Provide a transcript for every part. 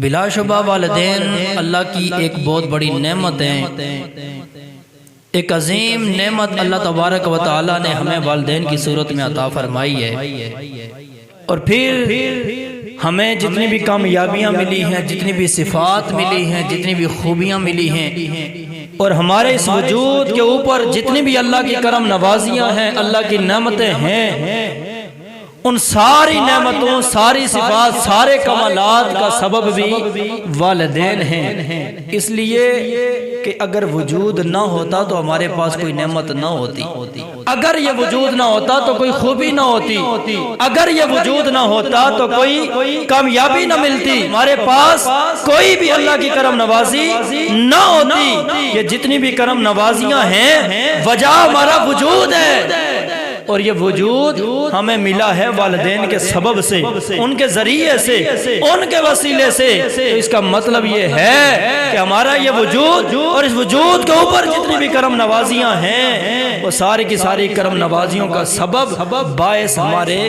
بلا شبہ والدین اللہ کی ایک بہت بڑی نعمت ہے، ایک عظیم نعمت اللہ تبارک و تعالی نے ہمیں والدین کی صورت میں عطا فرمائی ہے۔ اور پھر ہمیں جتنی بھی کامیابیاں ملی ہیں، جتنی بھی صفات ملی ہیں، جتنی بھی خوبیاں ملی ہیں، اور ہمارے اس وجود کے اوپر جتنی بھی اللہ کی کرم نوازیاں ہیں، اللہ کی نعمتیں ہیں، ان ساری نعمتوں، ساری صفات، سارے کمالات کا سبب بھی والدین ہیں۔ اس لیے کہ اگر وجود نہ ہوتا تو ہمارے پاس کوئی نعمت نہ ہوتی، اگر یہ وجود نہ ہوتا تو کوئی خوبی نہ ہوتی، اگر یہ وجود نہ ہوتا تو کوئی کامیابی نہ ملتی، ہمارے پاس کوئی بھی اللہ کی کرم نوازی نہ ہوتی۔ یہ جتنی بھی کرم نوازیاں ہیں، وجہ ہمارا وجود ہے، اور یہ وجود ہمیں ملا ہے والدین کے سبب سے، ان کے ذریعے سے، ان کے وسیلے سے۔ تو اس کا مطلب یہ ہے کہ ہمارا یہ وجود اور اس وجود کے اوپر جتنی بھی کرم نوازیاں ہیں، وہ ساری کی ساری کرم نوازیوں کا سبب باعث ہمارے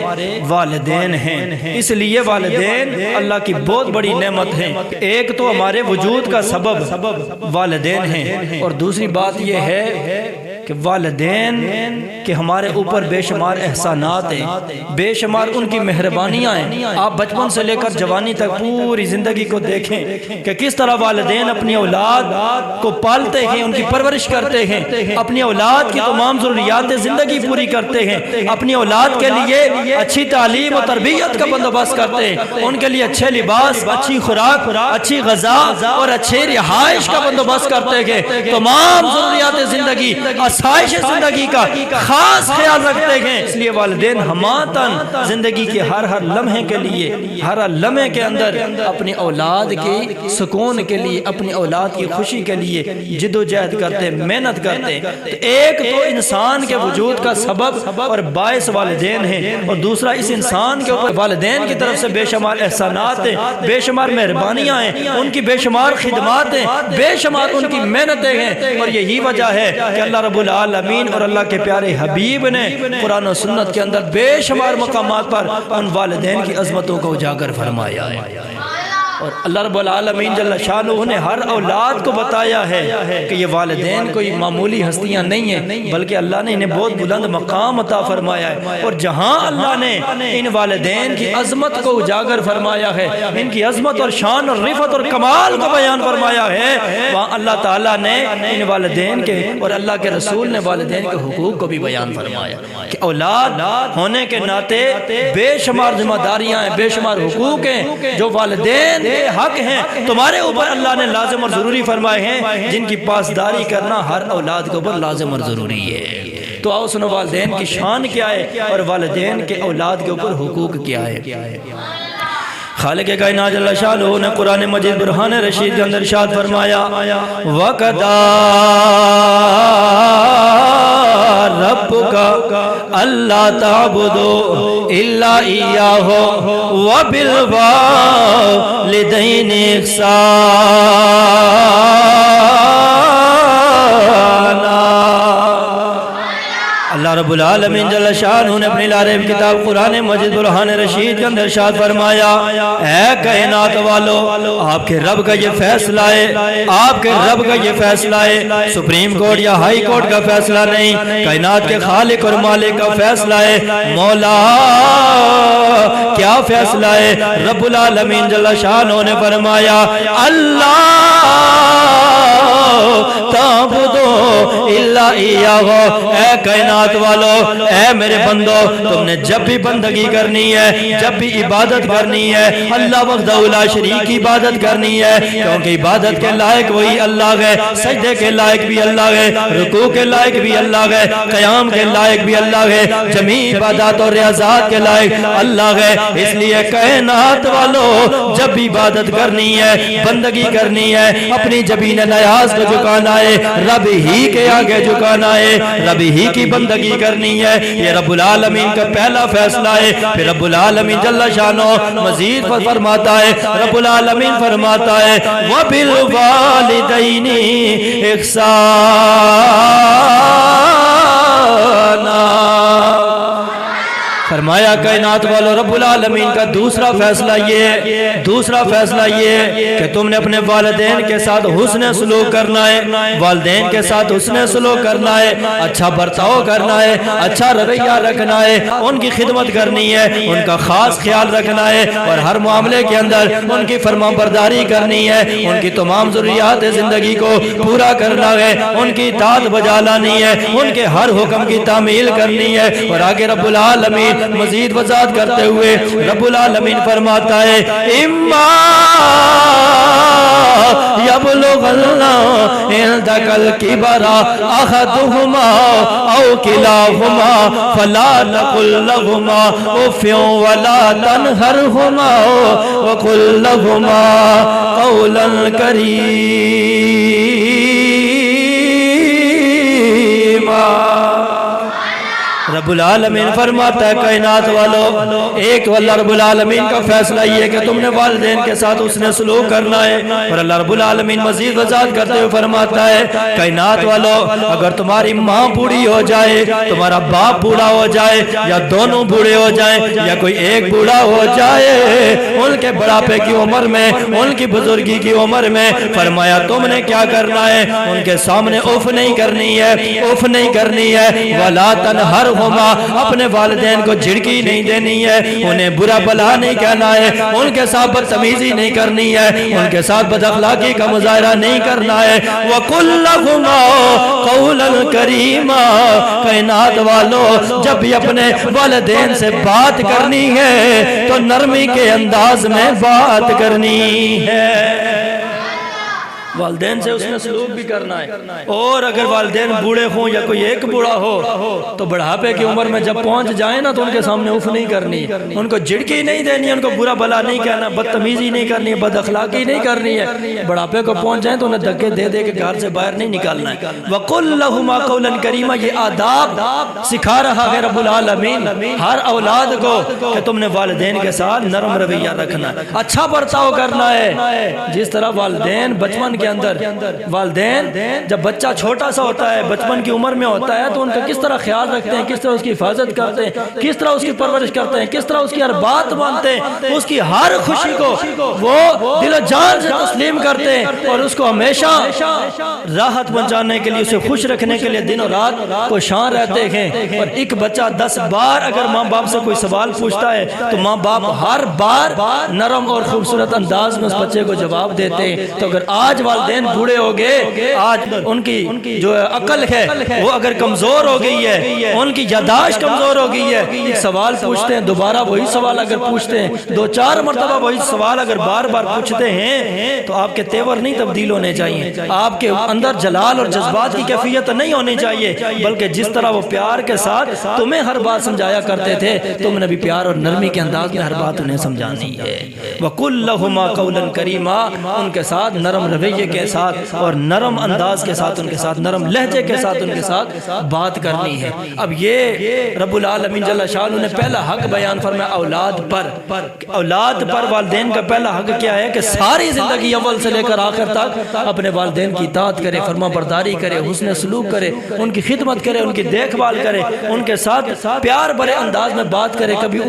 والدین ہیں۔ اس لیے والدین اللہ کی بہت بڑی نعمت ہیں۔ ایک تو ہمارے وجود کا سبب والدین ہیں، اور دوسری بات یہ ہے کہ والدین کہ ہمارے اوپر بے شمار احسانات ہیں، بے شمار ان کی مہربانیاں ہیں۔ آپ بچپن سے لے کر جوانی تک پوری زندگی کو دیکھیں کہ کس طرح والدین اپنی اولاد کو پالتے ہیں، ان کی پرورش کرتے ہیں، اپنی اولاد کی تمام ضروریات زندگی پوری کرتے ہیں، اپنی اولاد کے لیے اچھی تعلیم و تربیت کا بندوبست کرتے ہیں، ان کے لیے اچھے لباس، اچھی خوراک، اچھی غذا اور اچھے رہائش کا بندوبست کرتے ہیں، تمام ضروریات زندگی، آسائش زندگی کا خاص خیال رکھتے ہیں۔ اس لیے والدین ہماتن زندگی کے ہر لمحے کے لیے، ہر لمحے کے اندر اپنی اولاد کی سکون کے لیے، اپنی اولاد کی خوشی کے لیے جد و جہد کرتے ہیں، محنت کرتے ہیں۔ تو ایک تو انسان کے وجود کا سبب اور باعث والدین ہیں، اور دوسرا اس انسان کے اوپر والدین کی طرف سے بے شمار احسانات ہیں، بے شمار مہربانیاں ہیں، ان کی بے شمار خدمات ہیں، بے شمار ان کی محنتیں ہیں۔ اور یہی وجہ ہے کہ اللہ رب العالمین اور اللہ کے پیارے حبیب نے قرآن و سنت کے اندر بے شمار مقامات پر ان والدین کی عظمتوں کو اجاگر فرمایا ہے، اور اللہ رب العالمین جل شانہ نے ہر اولاد کو بتایا ہے کہ یہ والدین کوئی معمولی ہستیاں نہیں ہیں، بلکہ اللہ نے انہیں بہت بلند مقام عطا فرمایا ہے۔ اور جہاں اللہ نے ان والدین کی عظمت کو اجاگر فرمایا ہے، ان کی عظمت اور شان اور رفعت اور کمال کو بیان فرمایا ہے، وہاں اللہ تعالیٰ نے ان والدین کے اور اللہ کے رسول نے والدین کے حقوق کو بھی بیان فرمایا کہ اولاد ہونے کے ناطے بے شمار ذمہ داریاں ہیں، بے شمار حقوق ہیں جو والدین حق ہیں تمہارے اوپر اللہ نے لازم اور ضروری فرمائے ہیں، جن کی پاسداری کرنا ہر اولاد کے اوپر لازم اور ضروری ہے۔ تو آؤ سنو والدین کی شان کیا ہے اور والدین کے اولاد کے اوپر حقوق کیا ہے۔ خالق کائنات جل شانہ نے قرآن مجید برہان رشید کے اندر ارشاد فرمایا وَقَضَىٰ رَبُّكَ أَلَّا تَعْبُدُوا إِلَّا إِيَّاهُ وَبِالْوَالِدَيْنِ إِحْسَانًا۔ اللہ رب العالمین جل شانہ نے اپنی لارب کتاب قرآن مجید برہان رشید کے اندر ارشاد فرمایا اے کائنات والو، آپ کے رب کا یہ فیصلہ ہے، آپ کے رب کا یہ فیصلہ ہے، سپریم کورٹ یا ہائی کورٹ کا فیصلہ نہیں، کائنات کے خالق اور مالک کا فیصلہ ہے۔ مولا کیا فیصلہ ہے؟ رب العالمین جل شانہ نے فرمایا اللہ تعبدوا الا ایاہ، اے کائنات والو، اے میرے بندو، تم نے جب بھی بندگی کرنی ہے، جب بھی عبادت کرنی ہے، اللہ وحدہ لا شریک کی عبادت کرنی ہے، کیونکہ عبادت کے لائق وہی اللہ ہے، سجدے کے لائق بھی اللہ ہے، رکوع کے لائق بھی اللہ ہے، قیام کے لائق بھی اللہ ہے، جمیع عبادات اور ریاضات کے لائق اللہ ہے۔ اس لیے کائنات والو جب بھی عبادت کرنی ہے، بندگی کرنی ہے، اپنی جبین نیاز کو جھکانا ہے، رب ہی کے آگے جھکانا ہے، رب ہی کی بندگی کرنی ہے، یہ رب العالمین کا پہلا فیصلہ ہے۔ پھر رب العالمین جل شانہ مزید فرماتا ہے، رب العالمین فرماتا ہے وَبِالْوَالِدَيْنِ إِحْسَانًا۔ فرمایا کائنات والو رب العالمین کا دوسرا فیصلہ یہ ہے کہ تم نے اپنے والدین کے ساتھ حسن سلوک کرنا ہے، والدین کے ساتھ حسن سلوک کرنا ہے، اچھا برتاؤ کرنا ہے، اچھا رویہ رکھنا ہے، ان کی خدمت کرنی ہے، ان کا خاص خیال رکھنا ہے، اور ہر معاملے کے اندر ان کی فرما برداری کرنی ہے، ان کی تمام ضروریات زندگی کو پورا کرنا ہے، ان کی اطاعت بجا لانی ہے، ان کے ہر حکم کی تعمیل کرنی ہے۔ اور آگے رب العالمین مزید وضاحت کرتے ہوئے رب العالمین فرماتا ہے اما یبلغن عندک الکبر احدہما او کلاہما فلا تقل لہما اف ولا تنہرہما وقل لہما قولا کریما۔ رب العالمین فرماتا ہے کائنات والو، ایک اللہ رب العالمین کا فیصلہ یہ ہے کہ تم نے والدین کے ساتھ اس نے سلوک کرنا ہے، اور اللہ رب العالمین مزید وضاحت کرتے ہوئے فرماتا ہے کائنات والو، اگر تمہاری ماں بوڑھی ہو جائے، تمہارا باپ بوڑھا ہو جائے، یا دونوں بوڑھے ہو جائیں، یا کوئی ایک بوڑھا ہو جائے، ان کے بڑھاپے کی عمر میں، ان کی بزرگی کی عمر میں، فرمایا تم نے کیا کرنا ہے؟ ان کے سامنے اف نہیں کرنی ہے، اف نہیں کرنی ہے، وَلَا تَنْهَرْهُمَا، اپنے والدین کو جھڑکی نہیں دینی ہے، انہیں برا بلا نہیں کہنا ہے، ان کے ساتھ بدتمیزی نہیں کرنی ہے، ان کے ساتھ بد اخلاقی کا مظاہرہ نہیں کرنا ہے، وَقُلْ لَهُمَا قَوْلًا كَرِيمًا۔ کائنات والو، جب بھی اپنے والدین سے بات کرنی ہے تو نرمی کے انداز میں بات کرنی ہے، والدین سے اس نے سلوک بھی کرنا ہے۔ اور اگر والدین بوڑھے ہوں یا کوئی ایک بوڑھا ہو تو بڑھاپے کی عمر میں جب پہنچ جائیں نا تو ان کے سامنے اف نہیں کرنی، ان کو جھڑکی نہیں دینی، ان کو برا بلا نہیں کہنا، بدتمیزی نہیں کرنی، بد اخلاقی نہیں کرنی ہے۔ بڑھاپے کو پہنچ جائیں تو انہیں دھکے دے دے کے گھر سے باہر نہیں نکالنا ہے۔ وَقُلْ لَهُمَا قَوْلًا كَرِيمًا، یہ آداب سکھا رہا ہے رب العالمین ہر اولاد کو کہ تم نے والدین کے ساتھ نرم رویہ رکھنا ہے، اچھا برتاؤ کرنا ہے۔ جس طرح والدین بچپن کے اندر، والدین جب بچہ چھوٹا سا ہوتا ہے، بچپن کی عمر میں ہوتا ہے، تو ان کا کس طرح خیال رکھتے ہیں، کس طرح اس کی حفاظت کرتے ہیں، کس طرح اس کی پرورش کرتے ہیں، کس طرح اس کی ہر بات مانتے ہیں، اس کی ہر خوشی کو وہ دل و جان سے تسلیم کرتے ہیں، اور اس کو ہمیشہ راحت پہنچانے کے لیے، اسے خوش رکھنے کے لیے دن و رات کوشاں رہتے ہیں۔ اور ایک بچہ 10 بار اگر ماں باپ سے کوئی سوال پوچھتا ہے تو ماں باپ ہر بار نرم اور خوبصورت انداز میں اس بچے کو جواب دیتے ہیں۔ تو اگر آج والدین بوڑھے ہو گئے، آج ان کی جو عقل ہے وہ اگر کمزور ہو گئی ہے، ان کی یادداشت کمزور ہو گئی ہے، ایک سوال پوچھتے ہیں دوبارہ وہی سوال اگر پوچھتے ہیں، 2-4 مرتبہ وہی سوال اگر بار بار پوچھتے ہیں، تو آپ کے تیور نہیں تبدیل ہونے چاہیے، آپ کے اندر جلال اور جذبات کی کیفیت نہیں ہونی چاہیے، بلکہ جس طرح وہ پیار کے ساتھ تمہیں ہر بات سمجھایا کرتے تھے، تم نے بھی پیار اور نرمی کے انداز میں ہر بات انہیں سمجھانی ہے۔ وَقُلْ لَهُمَا قَوْلًا كَرِيمًا، ان کے ساتھ نرم رویے کے ساتھ اور نرم انداز کے ساتھ، ان کے ساتھ نرم لہجے کے ساتھ ان کے ساتھ بات کرنی ہے۔ اب یہ رب العالمین جل شانہ نے پہلا حق بیان فرمایا اولاد پر۔ اولاد پر والدین کا پہلا حق کیا ہے کہ ساری زندگی اول سے لے کر آخر تک اپنے والدین کی اطاعت کرے، فرما برداری کرے، حسن سلوک کرے، ان کی خدمت کرے، ان کی دیکھ بھال کرے، ان کے ساتھ پیار بھرے انداز میں بات کرے، کبھی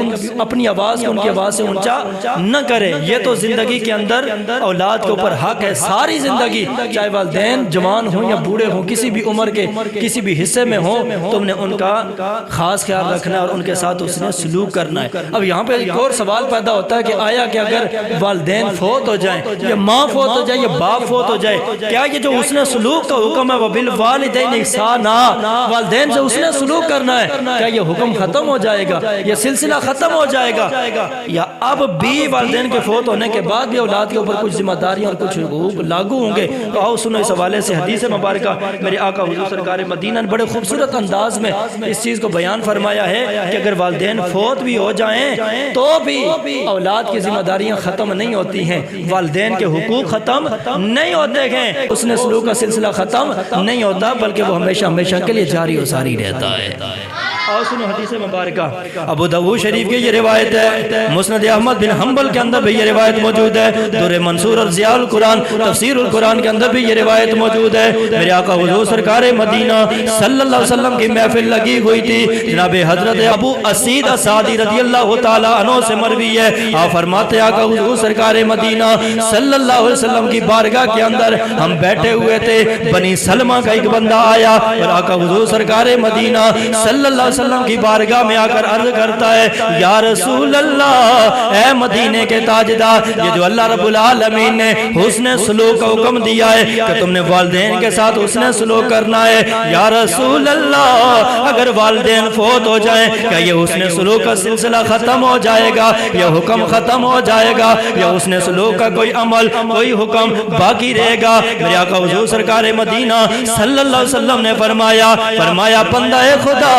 اپنی آواز کو ان کی آواز سے اونچا نہ کرے۔ یہ تو زندگی کے اندر اولاد کے اوپر حق ہے، ساری زندگی چاہے والدین جوان ہوں یا بوڑھے ہوں، کسی بھی عمر کے کسی بھی حصے میں ہوں، تم نے ان کا خاص خیال رکھنا ہے اور ان کے ساتھ اس نے سلوک کرنا ہے۔ اب یہاں پہ ایک اور سوال پیدا ہوتا ہے کہ آیا کہ اگر والدین فوت ہو جائیں، یا ماں فوت ہو جائے، یا باپ فوت ہو جائے، کیا یہ جو اس نے سلوک کا حکم ہے وَبِالْوَالِدَيْنِ إِحْسَانًا، والدین سے اس نے سلوک کرنا ہے، کیا یہ حکم ختم ہو جائے گا، یہ سلسلہ ختم ہو جائے گا، یا اب بھی والدین کے فوت ہونے کے بعد بھی اولاد کے اوپر کچھ ذمہ داریاں اور کچھ حقوق لاگو ہوں گے؟ تو آؤ سنو اس حوالے سے حدیث مبارکہ میرے آقا حضور سرکار مدینہ نے بڑے خوبصورت انداز میں اس چیز کو بیان فرمایا ہے کہ اگر والدین فوت بھی ہو جائیں تو بھی اولاد کی ذمہ داریاں ختم نہیں ہوتی ہیں، والدین کے حقوق ختم نہیں ہوتے ہیں، اس نے سلوک کا سلسلہ ختم نہیں ہوتا، بلکہ وہ ہمیشہ ہمیشہ کے لیے جاری و ساری رہتا ہے۔ اور سنو حدیث مبارکہ ابو داؤد شریف کی یہ روایت ہے، مسند احمد بن حنبل کے اندر بھی یہ روایت موجود ہے، در منصور اور ضیاء القرآن تفسیر القرآن کے اندر بھی یہ روایت موجود ہے۔ میرے آقا حضور سرکار مدینہ صلی اللہ علیہ وسلم کی محفل لگی ہوئی تھی، جناب حضرت ابو اسید الساعدی رضی اللہ تعالیٰ عنہ سے مروی ہے، آپ فرماتے آقا حضور سرکار مدینہ صلی اللہ علیہ وسلم کی بارگاہ کے اندر ہم بیٹھے ہوئے تھے، بنی سلمہ کا ایک بندہ آیا اور آقا حضور سرکار مدینہ صلی اللہ علیہ وسلم کی بارگاہ میں آ کر عرض کرتا ہے، یا رسول اللہ، اے مدینے کے تاجدار، یہ جو اللہ رب العالمین نے حسن سلوک کا حکم دیا ہے کہ تم نے والدین کے ساتھ حسن سلوک کرنا ہے، یا رسول اللہ، اگر والدین فوت ہو جائیں کیا یہ حسن سلوک کا سلسلہ ختم ہو جائے گا، یہ حکم ختم ہو جائے گا، یا حسن سلوک کا کوئی عمل کوئی حکم باقی رہے گا؟ میرے آقا حضور سرکار مدینہ صلی اللہ علیہ وسلم نے فرمایا بندہ خدا،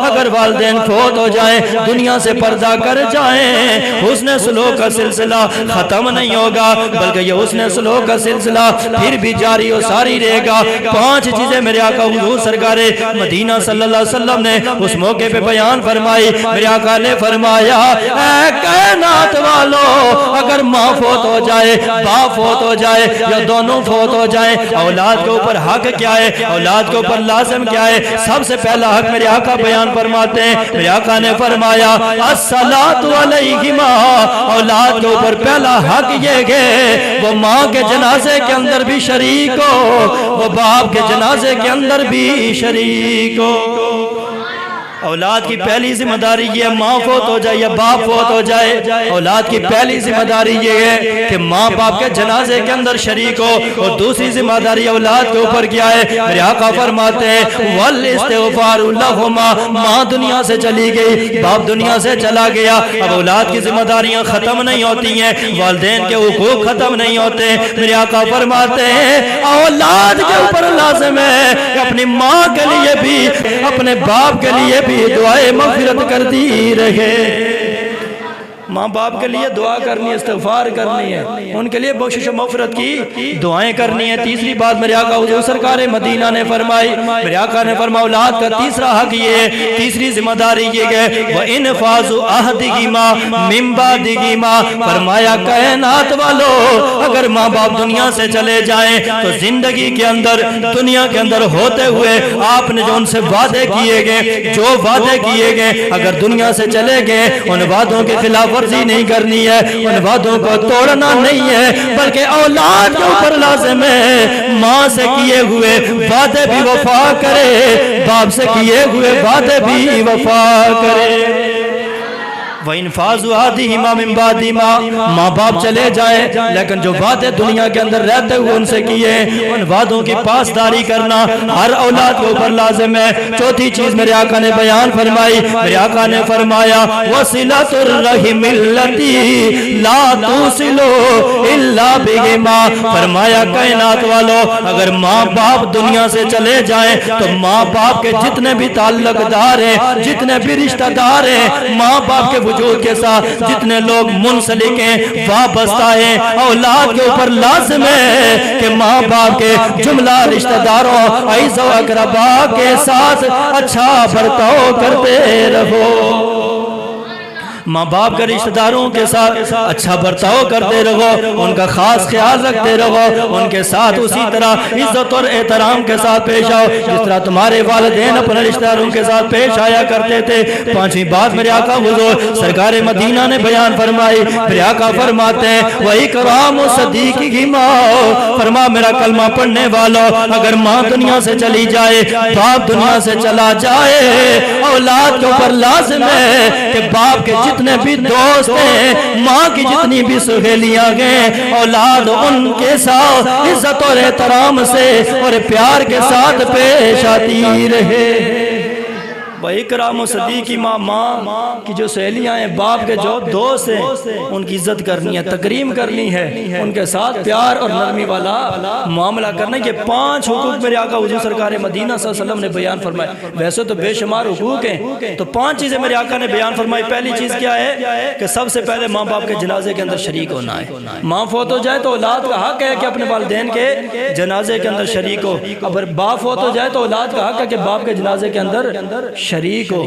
اگر والدین فوت ہو جائیں، دنیا سے پردہ کر جائیں، حسن سلوک کا سلسلہ ختم نہیں ہوگا بلکہ یہ حسن سلوک کا سلسلہ پھر بھی جاری و ساری رہے گا۔ 5 چیزیں میرے آقا حضور سرکار مدینہ صلی اللہ علیہ وسلم نے اس موقع پہ بیان فرمائی۔ میرے آقا نے فرمایا، اے کائنات والو، اگر ماں فوت ہو جائے، باپ فوت ہو جائے، یا دونوں فوت ہو جائیں، اولاد کے اوپر حق کیا ہے، اولاد کے اوپر لازم کیا ہے؟ سب سے پہلا حق میرے آقا بیان فرماتے ہیں، میرے آقا نے فرمایا الصلاۃ علیہما، اولاد کے اوپر پہلا حق یہ ہے وہ ماں کے جنازے کے اندر بھی شریک ہو، وہ باپ کے جنازے کے اندر بھی شریک ہو۔ اولاد کی پہلی ذمہ داری یہ ہے، ماں فوت ہو جائے یا باپ فوت ہو جائے، اولاد کی پہلی ذمہ داری یہ ہے کہ ماں باپ کے جنازے کے اندر شریک ہو، اور دوسری ذمہ داری اولاد کے اوپر کیا ہے؟ میرے آقا فرماتے ہیں والاستغفار لہما، ماں دنیا سے چلی گئی، باپ دنیا سے چلا گیا، اب اولاد کی ذمہ داریاں ختم نہیں ہوتی ہیں، والدین کے حقوق ختم نہیں ہوتے۔ میرے آقا فرماتے ہیں اولاد کے اوپر لازم ہے کہ اپنی ماں کے لیے بھی اپنے باپ کے لیے بھی دعائیں مغفرت کرتی رہے۔ ماں باپ کے لیے دعا کرنی ہے، استغفار کرنی ہے، ان کے لیے بخشش و مغفرت کی دعائیں کرنی ہے۔ تیسری بات میرے آقا حضور سرکار مدینہ نے فرمائی، میرے آقا نے فرمایا اولاد کا تیسرا حق یہ ہے، تیسری ذمہ داری یہ ہے وَإِنْفَاذُ عَهْدِهِمَا مِنْ بَعْدِهِمَا، فرمایا کائنات والو، اگر ماں باپ دنیا سے چلے جائیں تو زندگی کے اندر دنیا کے اندر ہوتے ہوئے آپ نے جو ان سے وعدے کیے گئے، جو وعدے کیے گئے، اگر دنیا سے چلے گئے ان وعدوں کے خلاف ورزی نہیں کرنی ہے، ان وعدوں کو توڑنا نہیں ہے، بلکہ اولاد کے اوپر لازم ہے ماں سے کیے ہوئے وعدے بھی وفا کرے، باپ سے کیے ہوئے وعدے بھی وفا کرے۔ وَإِنْفَاذُ عَهْدِهِمَا مِنْ بَعْدِهِمَا، ماں باپ چلے جائیں لیکن جو وعدے دنیا کے اندر رہتے ہوئے ان سے کیے، ان وعدوں کی پاسداری کرنا ہر اولاد کے اوپر لازم ہے۔ چوتھی چیز میرے آقا نے بیان فرمائی، میرے آقا نے فرمایا وَصِلَةُ الرَّحِمِ الَّتِي لَا تُوصِلُ إِلَّا بِهِمَا، فرمایا کائنات والو، اگر ماں باپ دنیا سے چلے جائیں تو ماں باپ کے جتنے بھی تعلق دار ہیں، جتنے بھی رشتہ دار ہیں، ماں باپ کے وجود کے ساتھ جتنے لوگ منسلک ہیں، وابستہ ہیں، اولاد کے اوپر لازم ہے کہ ماں باپ کے جملہ رشتہ داروں عزیز و اقربا کے ساتھ اچھا برتاؤ کرتے رہو۔ ماں باپ کے رشتہ داروں کے ساتھ اچھا برتاؤ کرتے رہو، ان کا خاص خیال رکھتے رہو، ان کے ساتھ اسی طرح عزت اور احترام کے ساتھ پیش آؤ جس طرح تمہارے والدین اپنے رشتہ داروں کے ساتھ پیش آیا کرتے تھے۔ پانچویں بات میرے آقا حضور سرکار مدینہ نے بیان فرمائی، میرے آقا فرماتے ہیں وَإِكْرَامُ صَدِيقِهِمَا، فرما میرا کلمہ پڑھنے والوں، اگر ماں دنیا سے چلی جائے، باپ دنیا سے چلا جائے، اولاد کے اوپر لازم ہے کہ باپ کے جتنے بھی دوست ہیں، ماں کی جتنی بھی سہیلیاں ہیں، اولاد ان کے ساتھ عزت اور احترام سے اور پیار کے ساتھ پیش آتی رہے۔ وَإِكْرَامُ صَدِيقِهِمَا، ماں کی جو سہیلیاں ہیں، باپ کے جو دوست ہیں، ان کی عزت کرنی ہے، تکریم کرنی ہے، ان کے ساتھ پیار اور نرمی والا معاملہ کرنا۔ یہ 5 حقوق میرے آقا حضور سرکار مدینہ صلی اللہ علیہ وسلم نے بیان فرمائے۔ ویسے تو بے شمار حقوق ہیں، تو 5 چیزیں میرے آقا نے بیان فرمائی۔ پہلی چیز کیا ہے کہ سب سے پہلے ماں باپ کے جنازے کے اندر شریک ہونا ہے۔ ماں فوت ہو جائے تو اولاد کا حق ہے کہ اپنے والدین کے جنازے کے اندر شریک ہو، اگر باپ فوت ہو جائے تو اولاد کا حق ہے کہ باپ کے جنازے کے اندر شریک ہو.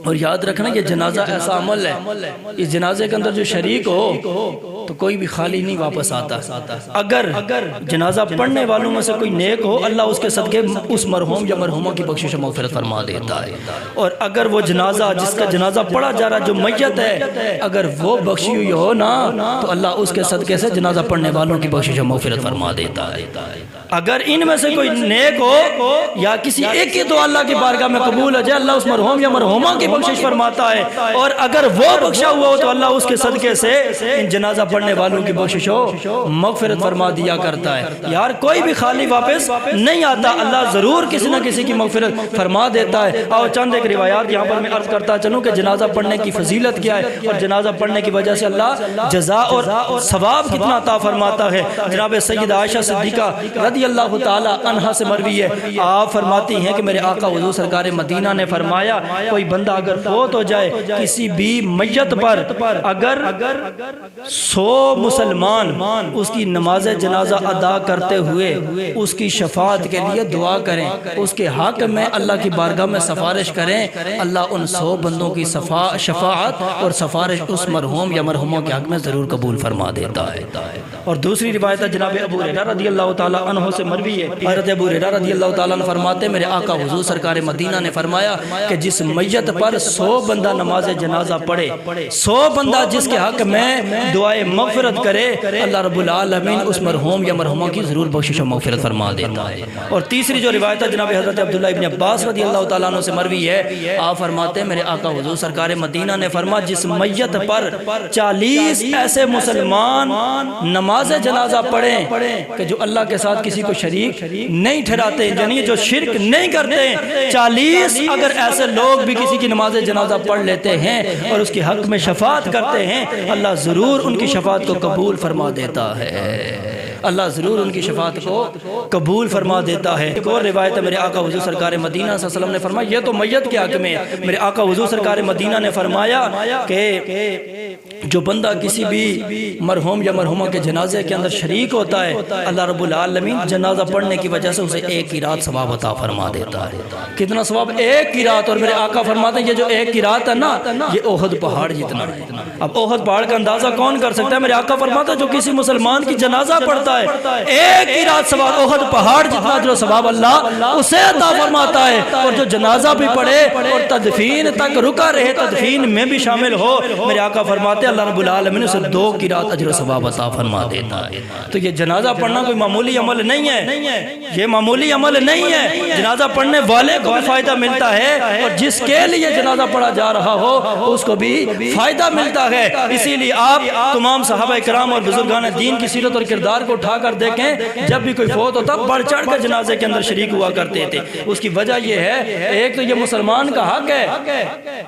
اور یاد رکھنا یہ جنازہ ایسا عمل ہے، اس جنازے کے اندر جو شریک ہو تو کوئی بھی خالی نہیں واپس آتا. اگر جنازہ پڑھنے والوں میں سے کوئی نیک ہو، اللہ اس کے صدقے اس مرحوم یا مرحومہ کی بخشش و مغفرت فرما دیتا ہے. اور اگر وہ جنازہ جس کا جنازہ پڑھا جا رہا جو میت ہے، اگر وہ بخشی ہوئی ہو نا تو اللہ اس کے صدقے سے جنازہ پڑھنے والوں کی بخشش و مغفرت فرما دیتا ہے. اگر ان میں سے کوئی نیک ہو یا کسی ایک کی دعا اللہ کی بارگاہ میں قبول ہو جائے، اللہ اس مرحوم یا مرحومہ کی بخشش فرماتا ہے. اور اگر وہ بخشا ہوا ہو تو اللہ اس کے صدقے سے ان جنازہ پڑھنے والوں کی بخشش و مغفرت فرما دیا کرتا ہے. یار کوئی بھی خالی واپس نہیں آتا، اللہ ضرور کسی نہ کسی کی مغفرت فرما دیتا ہے. اور چند ایک روایات یہاں پر میں عرض کرتا چلوں کہ جنازہ پڑھنے کی فضیلت کیا ہے اور جنازہ پڑھنے کی وجہ سے اللہ جزا اور ثواب کتنا عطا فرماتا ہے. جناب سیدہ عائشہ صدیقہ رضی اللہ تعالی عنہا سے مروی ہے، آپ فرماتی ہیں کہ میرے آقا حضور سرکار مدینہ نے فرمایا کوئی بندہ اگر فوت ہو جائے کسی بھی میت پر، اگر 100 مسلمان اس کی نماز جنازہ ادا کرتے ہوئے اس کی شفاعت کے لیے دعا کریں، اس کے حق میں اللہ کی بارگاہ میں سفارش کریں، اللہ ان 100 بندوں کی شفاعت اور سفارش اس مرحوم یا مرحوموں کے حق میں ضرور قبول فرما دیتا ہے. اور دوسری روایت جناب ابو ہریرہ رضی اللہ تعالی عنہ سے مروی ہے، حضرت ابو ہریرہ رضی اللہ تعالی عنہ فرماتے میرے آقا حضور سرکار مدینہ نے فرمایا کہ جس میت پر 100 بندہ نماز جنازہ پڑھے، 100 بندہ جس کے حق میں دعائے مغفرت کرے، اللہ رب العالمین اس مرحوم یا مرحومہ کی ضرور بخشش و مغفرت فرما دیتا ہے. اور تیسری جو روایت ہے جناب حضرت عبداللہ ابن عباس رضی اللہ تعالیٰ عنہ سے مروی ہے، آپ فرماتے ہیں میرے آقا حضور سرکار مدینہ نے فرما جس میت پر 40 ایسے مسلمان نماز جنازہ پڑھیں کہ جو اللہ کے ساتھ کسی کو شریک نہیں ٹھہراتے، یعنی جو شرک نہیں کرتے، 40 اگر ایسے لوگ بھی کسی کی نماز جنازہ پڑھ لیتے ہیں اور اس کے حق میں شفاعت کرتے ہیں، اللہ ضرور ان کی شفاعت کو قبول فرما دیتا ہے. اللہ ضرور ان کی شفاعت کو قبول فرما دیتا ہے. ایک اور روایت ہے میرے آقا حضور سرکار مدینہ صلی اللہ علیہ وسلم نے فرمایا یہ تو میت کے حق میں ہے. میرے آقا حضور سرکار مدینہ نے فرمایا کہ جو بندہ کسی بھی مرحوم یا مرحومہ کے جنازے کے اندر شریک ہوتا ہے، اللہ رب العالمین جنازہ پڑھنے کی وجہ سے اسے ایک کی رات ثواب عطا فرما دیتا ہے. کتنا ثواب؟ ایک کی رات. اور میرے آقا فرماتے ہیں یہ جو ایک کی رات ہے نا یہ احد پہاڑ جتنا ہے. اب احد پہاڑ کا اندازہ کون کر سکتا ہے؟ میرے آقا فرماتے ہیں جو کسی مسلمان کی جنازہ پڑھتا ہے ایک کی رات ثواب احد پہاڑ جتنا جو ثواب اللہ اسے عطا فرماتا ہے. اور جو جنازہ بھی پڑھے اور تدفین تک رکا رہے، تدفین میں بھی شامل ہو، میرے آقا فرماتے ہیں اللہ رب العالمین اسے 2 کی رات اجر و ثواب عطا فرما دیتا ہے. تو یہ جنازہ پڑھنا کوئی معمولی عمل نہیں ہے، یہ معمولی عمل نہیں ہے. جنازہ پڑھنے والے کو بھی فائدہ ملتا ہے اور جس کے لیے جنازہ پڑھا جا رہا ہو اس کو بھی فائدہ ملتا ہے. اسی لیے آپ تمام صحابہ کرام اور بزرگان دین کی سیرت اور کردار کو اٹھا کر دیکھیں، جب بھی کوئی فوت ہوتا بڑھ چڑھ کر جنازے کے اندر شریک ہوا کرتے تھے. اس کی وجہ یہ ہے ایک تو یہ مسلمان کا حق ہے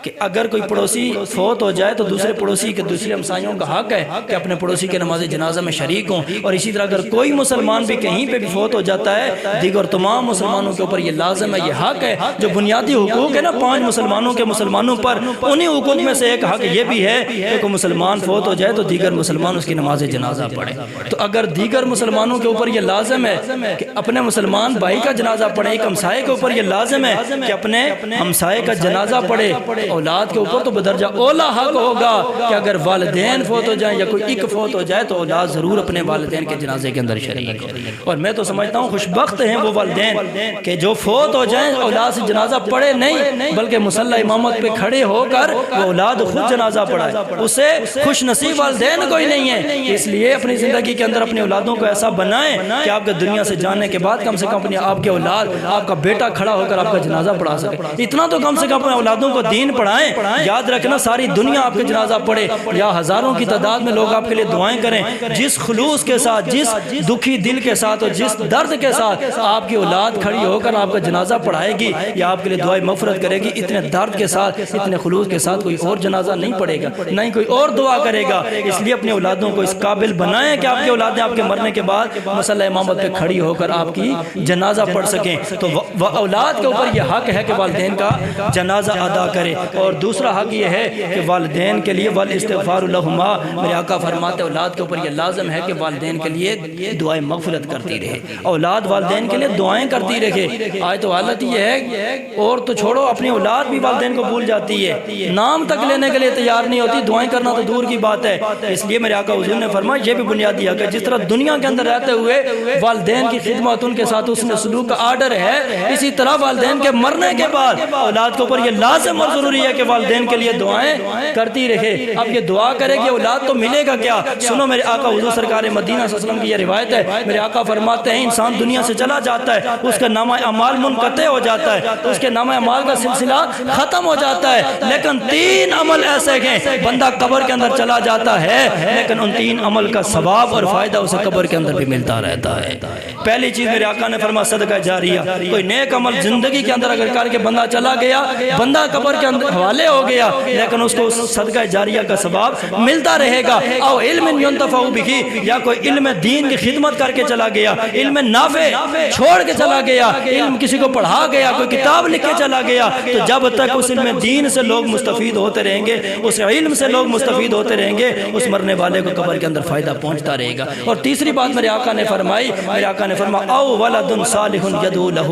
کہ اگر کوئی پڑوسی فوت ہو جائے تو دوسرے پڑوسی کے دوسرے ہمسایوں کا حق ہے کہ اپنے پڑوسی کے نماز جنازہ میں شریک ہوں. اور اسی طرح اگر کوئی مسلمان بھی کہیں پہ بھی فوت ہو جاتا ہے، دیگر تمام مسلمانوں کے اوپر یہ لازم ہے، یہ حق ہے. جو بنیادی حقوق ہے نا 5 مسلمانوں کے مسلمانوں پر، انہی حقوق میں سے ایک حق یہ بھی ہے کہ کوئی مسلمان فوت ہو جائے تو دیگر مسلمان اس کی نماز جنازہ پڑھے. تو اگر دیگر مسلمانوں کے اوپر یہ لازم ہے کہ اپنے مسلمان بھائی کا جنازہ پڑھے، ایک ہمسائے کے اوپر یہ لازم ہے کہ اپنے ہمسائے کا جنازہ پڑھے، اولاد کے اوپر تو بدرجہ اولا حق ہوگا کہ اگر والدین فوت ہو جائیں یا کوئی ایک فوت ہو جائے تو اولاد ضرور اپنے والدین کے جنازے کے اندر شریک ہو. اور میں تو سمجھتا ہوں خوش بخت ہیں وہ والدین کہ جو فوت ہو جائیں اولاد سے جنازہ پڑھے نہیں بلکہ مصلی امامت پہ کھڑے ہو کر وہ اولاد خود جنازہ پڑھائے. اسے خوش نصیب والدین کوئی نہیں ہے. اس لیے اپنی زندگی کے اندر اپنی اولادوں کو ایسا بنائیں کہ آپ کے دنیا سے جانے کے بعد کم سے کم اپنی آپ کے اولاد، آپ کا بیٹا کھڑا ہو کر آپ کا جنازہ پڑھا سکے. اتنا تو کم سے کم اپنے اولادوں کو دین پڑھائیں. یاد رکھنا ساری دنیا آپ کے جنازہ پڑھے یا ہزاروں کی تعداد میں لوگ آپ کے لیے دعائیں کریں، جس خلوص کے ساتھ، جس دکھی دل کے ساتھ اور جس درد کے ساتھ آپ کی اولاد کھڑی ہو کر آپ کا جنازہ پڑھائے گی یا آپ کے لیے دعائیں مغفرت کرے گی، اتنے درد کے ساتھ، اتنے خلوص کے ساتھ کوئی اور جنازہ نہیں پڑھے گا، نہ ہی کوئی اور دعا کرے گا. اس لیے اپنے اولادوں کو اس قابل بنائیں کہ آپ کی اولادیں آپ کے مرنے کے بعد مصلی امامت پہ کھڑی ہو کر آپ کی جنازہ پڑھ سکیں. تو اولاد کے اوپر یہ حق ہے کہ والدین کا جنازہ ادا کرے. اور دوسرا حق یہ ہے کہ والدین کے لیے والاستغفار الاستغفار لہما، میرے آقا فرماتے اولاد کے اوپر یہ لازم ہے کہ والدین کے لیے دعائیں مغفرت کرتی رہے، اولاد والدین کے لیے دعائیں کرتی رہے۔ آج تو حالت یہ ہے، اور تو چھوڑو اپنی اولاد بھی والدین کو بھول جاتی ہے، نام تک لینے کے لیے تیار نہیں ہوتی، دعائیں کرنا تو دور کی بات ہے۔ اس لیے میرے آقا حضور نے فرمایا یہ بھی بنیادی حق ہے، جس طرح دنیا کے اندر رہتے ہوئے والدین کی خدمت، ان کے ساتھ حسن سلوک کا آرڈر ہے، اسی طرح والدین کے مرنے کے بعد اولاد کے اوپر یہ لازم اور ضروری ہے کہ والدین کے لیے دعائیں کرتی رہے۔ اب یہ دعا کرے گی اولاد تو ملے گا کیا؟ سنو میرے آقا حضور سرکار مدینہ صلی اللہ علیہ وسلم کی یہ روایت ہے، میرے آقا فرماتے ہیں انسان دنیا سے چلا جاتا ہے، اس کا نامہ اعمال منقطع ہو جاتا ہے، اس کے نامہ اعمال کا سلسلہ ختم ہو جاتا ہے، لیکن 3 عمل ایسے ہیں بندہ قبر کے اندر چلا جاتا ہے لیکن ان 3 عمل کا ثواب اور فائدہ اسے قبر کے اندر بھی ملتا رہتا ہے۔ پہلی چیز میرے آقا نے فرمایا صدقہ جاریہ، کوئی نیک عمل زندگی کے اندر اگر کر کے بندہ چلا گیا، بندہ قبر کے اندر حوالے ہو گیا لیکن اس کو صدقہ جاریہ کا ثواب ملتا رہے گا۔ او علم ينتفع به، یا کوئی علم دین کی خدمت کر کے چلا گیا، علم نافع چھوڑ کے چلا گیا، علم کسی کو پڑھا گیا، کوئی کتاب لکھ کے چلا گیا، تو جب تک اس علم دین سے لوگ مستفید ہوتے رہیں گے، اس علم سے لوگ مستفید ہوتے رہیں گے، اس مرنے والے کو قبر کے اندر فائدہ پہنچتا رہے گا۔ اور تیسری بات میرے آقا نے فرمائی، میرے آقا نے فرمایا او ولد صالح یدعو لہ،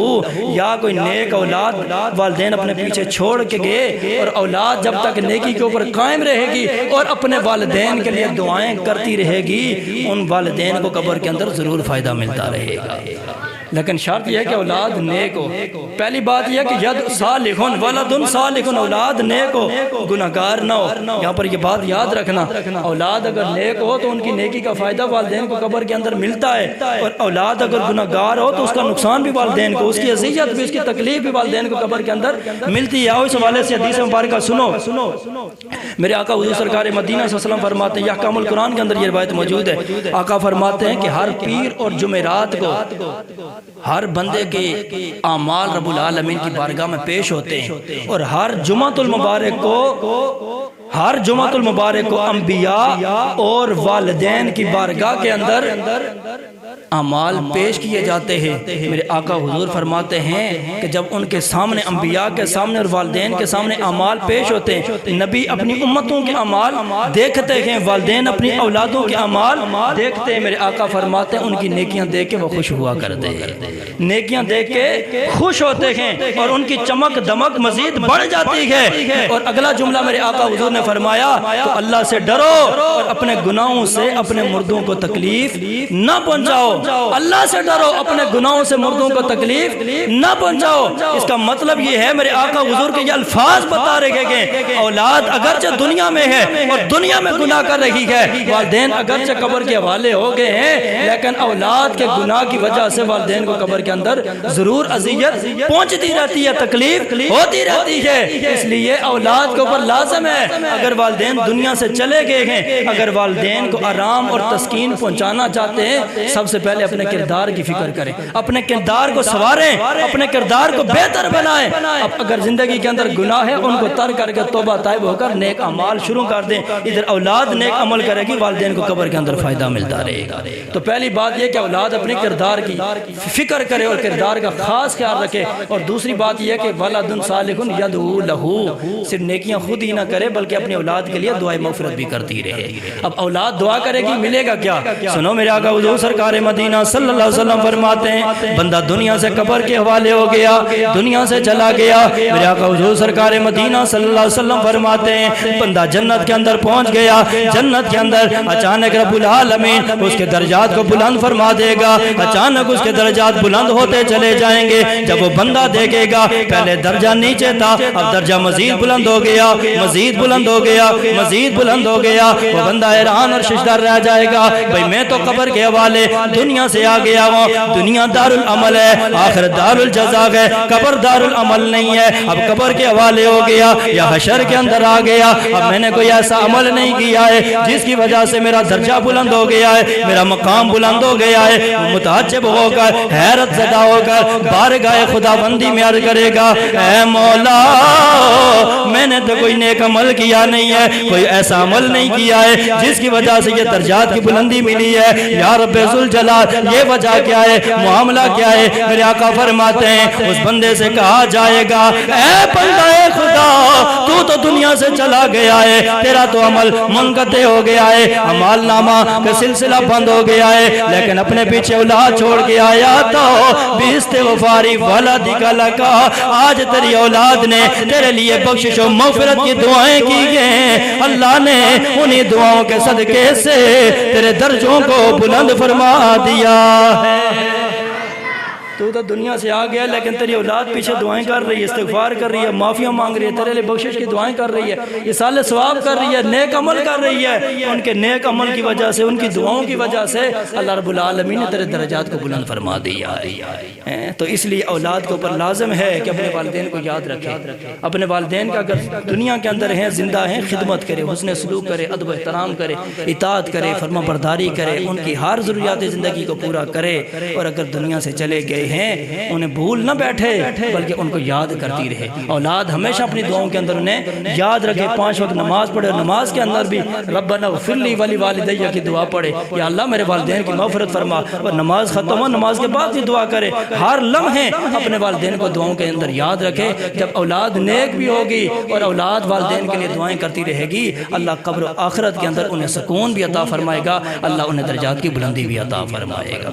یا کوئی نیک اولاد والدین اپنے پیچھے چھوڑ کے گئے، اور اولاد جب تک نیکی کے اوپر قائم رہے گی اور اپنے والدین کے لیے دعائیں کرتی رہے گی، ان والدین کو قبر کے اندر ضرور فائدہ ملتا رہے گا۔ لیکن شرط یہ ہے کہ اولاد نیک ہو۔ پہلی بات یہ ہے کہ ید صالح ولد صالح، اولاد نیک ہو، گناہگار نہ ہو۔ یہاں پر یہ بات یاد رکھنا، اولاد اگر نیک ہو تو ان کی نیکی کا فائدہ والدین کو قبر کے اندر ملتا ہے، اور اولاد اگر گناہگار ہو تو اس کا نقصان بھی والدین کو، اس کی اذیت بھی، اس کی تکلیف بھی والدین کو قبر کے اندر ملتی ہے۔ اور اس حوالے سے حدیث مبارکہ سنو، میرے آقا حضور سرکار مدینہ صلی اللہ علیہ وسلم فرماتے ہیں، احکام القرآن کے اندر یہ روایت موجود ہے، آقا فرماتے ہیں کہ ہر پیر اور جمعرات کو ہر بندے کے اعمال رب العالمین کی بارگاہ میں پیش ہوتے ہیں، اور ہر جمعۃ المبارک کو انبیاء اور والدین کی بارگاہ کے اندر اعمال پیش کیے جاتے ہیں۔ میرے آقا حضور فرماتے ہیں کہ جب ان کے سامنے، انبیاء کے سامنے اور والدین کے سامنے اعمال پیش ہوتے ہیں، نبی اپنی امتوں کے اعمال دیکھتے ہیں، والدین اپنی اولادوں کے اعمال دیکھتے ہیں۔ میرے آقا فرماتے ہیں ان کی نیکیاں دیکھ کے وہ خوش ہوا کرتے ہیں، نیکیاں دیکھ کے خوش ہوتے ہیں اور ان کی چمک دمک مزید بڑھ جاتی ہے۔ اور اگلا جملہ میرے آقا حضور نے فرمایا تو اللہ سے ڈرو اور اپنے گناہوں سے اپنے مردوں کو تکلیف نہ پہنچاؤ، اللہ سے ڈرو، اپنے گناہوں سے مردوں کو تکلیف نہ پہنچاؤ۔ اس کا مطلب یہ ہے، میرے آقا حضور کے یہ الفاظ بتا رہے ہیں کہ اولاد اگرچہ دنیا میں ہے اور دنیا میں گناہ کر رہی ہے، والدین اگرچہ قبر کے حوالے ہو گئے ہیں، لیکن اولاد کے گناہ کی وجہ سے والدین کو قبر کے اندر ضرور اذیت پہنچتی رہتی ہے، تکلیف ہوتی رہتی ہے۔ اس لیے اولاد کے اوپر لازم ہے، اگر والدین دنیا سے چلے گئے ہیں، اگر والدین کو آرام اور تسکین پہنچانا چاہتے ہیں، سب سے پہلے اپنے کردار کی فکر کریں، اپنے کردار کو سنواریں، اپنے کردار کو بہتر بنائیں۔ اب اگر زندگی کے اندر گناہ ہے، ان کو ترک کر کے توبہ طائب ہو کر نیک اعمال شروع کر دیں۔ ادھر اولاد نیک عمل کرے گی، والدین کو قبر کے اندر فائدہ ملتا رہے گا۔ تو پہلی بات یہ کہ اولاد اپنے کردار کی فکر کرے اور کردار کا خاص خیال رکھے، اور دوسری بات یہ کہ ولد صالح یدعو لہ، صرف نیکیاں خود ہی نہ کرے بلکہ اپنی اولاد کے لیے دعائے مغفرت بھی کرتی رہے۔ اب اولاد دعا کرے گی، ملے گا کیا؟ سنو، میرے آقا حضور سرکار مدینہ صلی اللہ علیہ وسلم فرماتے ہیں، بندہ دنیا سے قبر کے حوالے ہو گیا، دنیا سے چلا گیا، میرے آقا حضور سرکار مدینہ صلی اللہ علیہ وسلم فرماتے ہیں بندہ جنت کے اندر پہنچ گیا، جنت کے اندر اچانک رب العالمین اس کے درجات کو بلند فرما دے گا، اچانک اس کے درجات بلند ہوتے چلے جائیں گے۔ جب وہ بندہ دیکھے گا پہلے درجہ نیچے تھا، اب درجہ مزید بلند ہو گیا، مزید بلند ہو گیا، مزید بلند ہو گیا، وہ بندہ حیران اور ششدر رہ جائے گا، بھئی میں تو قبر کے حوالے دنیا سے آ گیا ہوں، دنیا دار العمل ہے، آخرت دار الجزا ہے، قبر دار العمل نہیں ہے، اب قبر کے حوالے ہو گیا یا حشر کے اندر آ گیا، اب میں نے کوئی ایسا عمل نہیں کیا ہے جس کی وجہ سے میرا درجہ بلند ہو گیا ہے، میرا مقام بلند ہو گیا ہے۔ متعجب ہو کر، حیرت زدہ ہو کر بارگاہ خدا بندی میں عرض کرے گا، اے مولا میں نے تو کوئی نیک عمل کیا کیا نہیں ہے, کوئی ایسا عمل نہیں کیا ہے جس کی وجہ سے یہ درجات کی بلندی ملی ہے. یا رب ذوالجلال یہ وجہ کیا ہے, معاملہ کیا ہے؟ میرے آقا فرماتے ہیں اس بندے سے کہا جائے گا اے بندہ خدا تو دنیا سے چلا گیا ہے, تیرا تو عمل منقطع ہو گیا ہے, اعمال نامہ کا سلسلہ بند ہو گیا ہے, لیکن اپنے پیچھے اولاد چھوڑ کے آیا تو باستغفاری ولدک لکا, آج تیری اولاد نے تیرے لیے بخشش و مغفرت کی دعائیں کی ہیں, اللہ نے انہی دعاؤں کے صدقے سے تیرے درجوں کو بلند فرما دیا ہے. تو دنیا سے آ گیا لیکن تیری اولاد پیچھے دعائیں کر رہی ہے, استغفار کر رہی ہے, معافیاں مانگ رہی ہے, تیرے لیے بخشش کی دعائیں کر رہی ہے, اصالہ ثواب کر رہی ہے, نیک عمل کر رہی ہے. ان کے نیک عمل کی وجہ سے, ان کی دعاؤں کی وجہ سے اللہ رب العالمین نے تیرے درجات کو بلند فرما دیا ہے. تو اس لیے اولاد کے اوپر لازم ہے کہ اپنے والدین کو یاد رکھے, اپنے والدین کا اگر دنیا کے اندر ہیں, زندہ ہیں, خدمت کرے, حسن سلوک کرے, ادب و احترام کرے, اطاعت کرے, فرما برداری کرے, ان کی ہر ضروریات زندگی کو پورا کرے. اور اگر دنیا سے چلے گئے ہیں انہیں بھول نہ بیٹھے بلکہ ان کو یاد کرتی رہے. اولاد ہمیشہ اپنی دعاؤں کے اندر انہیں یاد رکھے, 5 وقت نماز پڑھے, اور نماز کے اندر بھی ربنا اغفر لی ولی والدی کی دعا پڑھے, یا اللہ میرے والدین کی مغفرت فرما. اور نماز ختم ہو, نماز کے بعد بھی دعا کرے, ہر لمحے اپنے والدین کو دعاؤں کے اندر یاد رکھے. جب اولاد نیک بھی ہوگی اور اولاد والدین کے لیے دعائیں کرتی رہے گی, اللہ قبر و آخرت کے اندر انہیں سکون بھی عطا فرمائے گا, اللہ انہیں درجات کی بلندی بھی عطا فرمائے گا.